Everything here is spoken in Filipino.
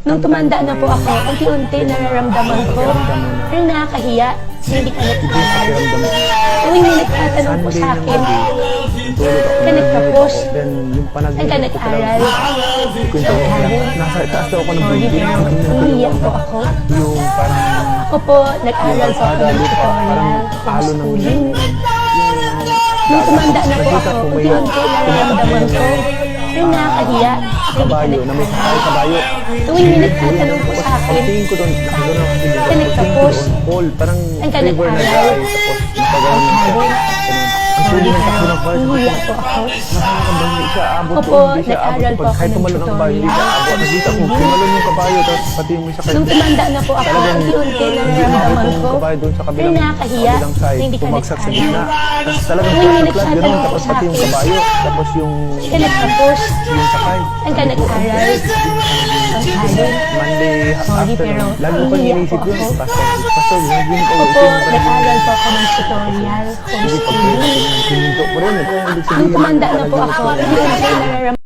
Nung tumanda na po ako, unti-unti nararamdaman ko, pero nakakahiya, hindi ka nag-aaral. Tuwing may nagtatanong po sa akin, ka nagtapos, saan ka nag-aral? Nasa itaas daw ako ng Sorry, building. pero umiiyak po ako. Yung parang Ako po, nag-aral po ako ng tutorial, homeschooling. Nung tumanda na po ako, unti-unti nararamdaman ko, pero nakakahiya, hindi ka kabayo na may sakay nag-aaral. kabayo. Tuwing may nagtatanong po sa akin, Tingin ko doon, ka nagtapos, Paul, parang saan ka favor na nag-aral? guy. Tapos napagawa niya siya. Ang Sorry, pwede ng takbo ng pero bar. umiiyak po ako. Nakakabang hindi siya abot. Ako po, Hindi siya abot. nag-aral po ako Kahit ng tumalon ang bayo, hindi siya abot. tutorial. Nakita ko, tumalon yung kabayo. Tapos pati yung may sakay. Nung tumanda na po ako, unti-unti nararamdaman ko, kabayo doon sa pero kabilang, nakakahiya, kabilang side. hindi ka Bumagsak sa gitna. nag-aral. Tapos talagang Tuwing may flat ganun. nagtatanong po Tapos sa pati yung akin, kabayo. Tapos yung ka nagtapos, sakay. saan ka nag-aral? Ang halin. Monday Sorry, pero afternoon. Lagi ko pang umiiyak inisip po yun. ako. Pastor, lagi ko Ako po, nag-aral po ako ng tutorial, homeschooling. Sininto ko rin. Ito yung ibig Nung sabihin. tumanda na po ako, unti-unti nararamdaman